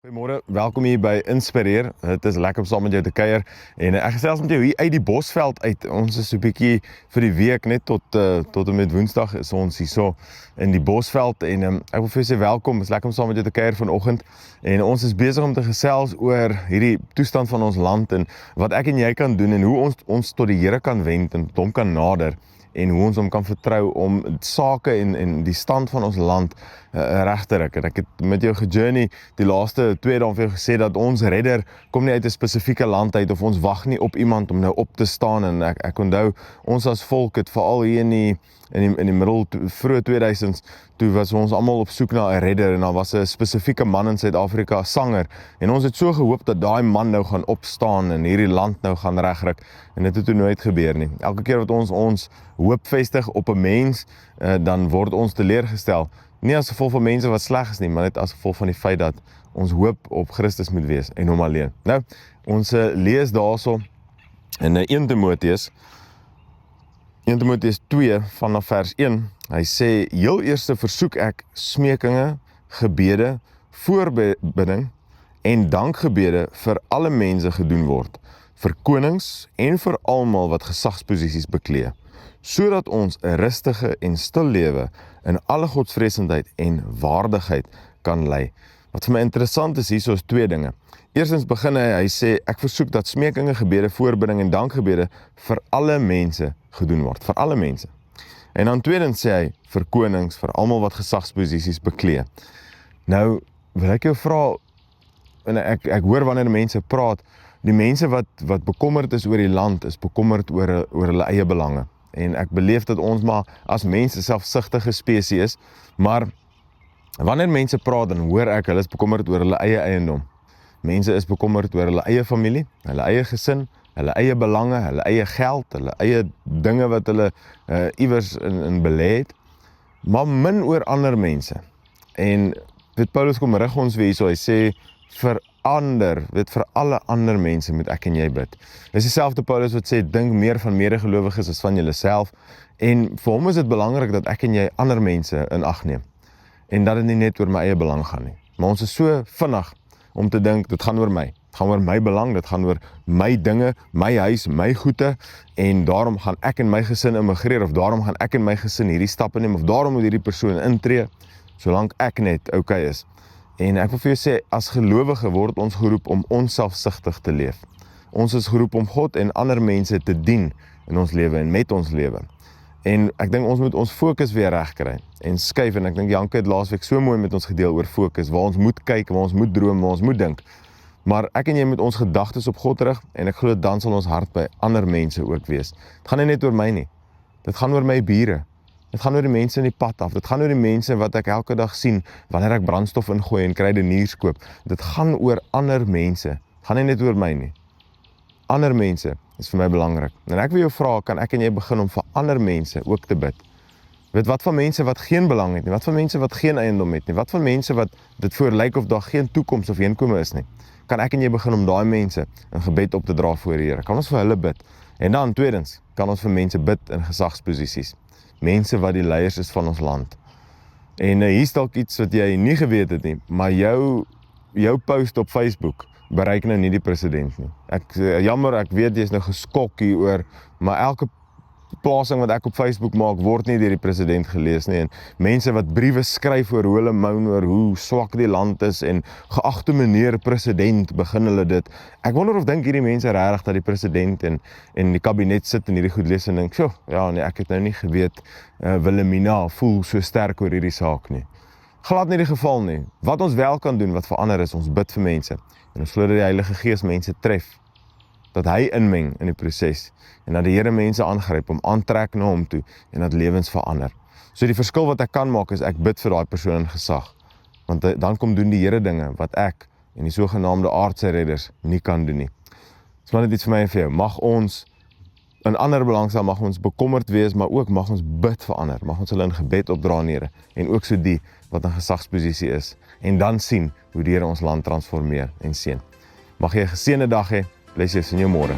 Goeiemôre, welkom hier by Inspireer. Het is lekker om saam met jou te kuier en ek gesels met jou hier uit die Bosveld uit. Ons is so 'n bietjie vir die week net tot en met Woensdag is ons hierso in die Bosveld en ek wil vir jou sê welkom. Het is lekker om saam met jou te kuier vanoggend en ons is besig om te gesels oor hierdie toestand van ons land en wat ek en jy kan doen en hoe ons tot die Here kan wend en tot hom kan nader. En hoe ons hom kan vertrou om sake en die stand van ons land reg te ruk. En ek het met jou gejourney die laaste 2 dae vir jou gesê dat ons redder kom nie uit 'n spesifieke land uit of ons wag nie op iemand om nou op te staan en ek onthou ons as volk het veral hier in die middel vroeë 2000s toe was ons almal op soek na 'n redder en daar was 'n spesifieke man in Suid-Afrika, 'n sanger en ons het so gehoop dat daai man nou gaan opstaan en hierdie land nou gaan regryk en dit het toe nooit gebeur nie. Elke keer wat ons hoop vestig op 'n mens, dan word ons teleurgestel. Nie as gevolg van mense wat sleg is nie, maar net as gevolg van die feit dat ons hoop op Christus moet wees en hom alleen. Nou, ons lees daarso in 1 Timoteus 2 vanaf vers 1. Hy sê, heel eerste versoek ek smekinge, gebede, voorbidding en dankgebede vir alle mense gedoen word, vir konings en vir almal wat gesagsposisies beklee, sodat ons 'n rustige en stil lewe in alle godsvreesendheid en waardigheid kan lei. Wat vir my interessant is hierso is 2 dinge. Eerstens begin hy sê, ek versoek dat smekinge, gebede, voorbidding en dankgebede vir alle mense gedoen word, vir alle mense. En dan tweedens sê hy, vir konings, vir almal wat gesagsposisies beklee. Nou, wil ek jou vra, en ek hoor wanneer mense praat, die mense wat bekommerd is oor die land, is bekommerd oor hulle eie belange. En ek beleef dat ons maar as mense selfsugtige spesies is, maar wanneer mense praat, dan hoor ek, hulle is bekommerd oor hulle eie eiendom. Mense is bekommerd oor hulle eie familie, hulle eie gesin, hulle eie belange, hulle eie geld, hulle eie dinge wat hulle iewers in belê het, maar min oor ander mense. En Paulus kom rig ons weer hierso, hy sê, vir alle ander mense moet ek en jy bid. Dis dieselfde Paulus wat sê, dink meer van medegelowiges as van julleself, en vir hom is dit belangrik dat ek en jy ander mense in ag neem, en dat dit nie net oor my eie belang gaan nie. Maar ons is so vinnig om te dink, dit gaan oor my, dit gaan oor my belang, dit gaan oor my dinge, my huis, my goede, en daarom gaan ek en my gesin immigreer, of daarom gaan ek en my gesin hierdie stappe neem, of daarom moet hierdie persoon intree, solank ek net okay is. En ek wil vir jou sê, as gelowige word ons geroep om onselfsugtig te leef. Ons is geroep om God en ander mense te dien in ons lewe en met ons lewe. En ek dink ons moet ons fokus weer reg kry en skuif, en ek dink Janke het laasweek so mooi met ons gedeel oor fokus, waar ons moet kyk, waar ons moet droom, waar ons moet dink. Maar ek en jy moet ons gedagtes op God rig, en ek glo dan sal ons hart by ander mense ook wees. Dit gaan nie net oor my nie, dit gaan oor my bure. Dit gaan oor die mense in die pad af, dit gaan oor die mense wat ek elke dag sien, wanneer ek brandstof ingooi en kry deniers koop. Dit gaan oor ander mense, dit gaan nie net oor my nie. Ander mense is vir my belangrik. En ek wil jou vra, kan ek en jy begin om vir ander mense ook te bid? Weet wat van mense wat geen belang het nie, wat van mense wat geen eiendom het nie, wat van mense wat dit voor lyk of daar geen toekoms of heenkome is nie. Kan ek en jy begin om daai mense in gebed op te dra voor die Here? Kan ons vir hulle bid? En dan tweedens, kan ons vir mense bid in gesagsposisies. Mense wat die leiers is van ons land. En hier is dalk iets wat jy nie geweet het nie, maar jou post op Facebook bereik nou nie die president nie. Jammer, ek weet jy is nou geskok hieroor, maar elke plasing wat ek op Facebook maak, word nie deur die president gelees nie, en mense wat briewe skryf oor hoe hulle moan oor hoe swak die land is, en geagte meneer president, begin hulle dit. Ek wonder of dink hierdie mense regtig dat die president en die kabinet sit en hierdie goed lees en dink, ja nee, ek het nou nie geweet, Wilhelmina voel so sterk oor hierdie saak nie. Glad nie die geval nie. Wat ons wel kan doen, wat verander is, ons bid vir mense, en ons glo dat die Heilige Gees mense tref, dat hy inmeng in die proses, en dat die Here mense aangryp, om aantrek na hom toe, en dat lewens verander. So die verskil wat ek kan maak, is ek bid vir daai persoon in gesag, want dan kom doen die Here dinge, wat ek, en die sogenaamde aardse redders, nie kan doen nie. Dis maar net iets vir my en vir jou, mag ons, in ander belangstel, mag ons bekommerd wees, maar ook mag ons bid vir ander, mag ons hulle in gebed opdra, Here, en ook so die, wat in gesagsposisie is, en dan sien, hoe die Here ons land transformeer en seën. Mag jy 'n geseënde dag hê, bless jy in jou môre.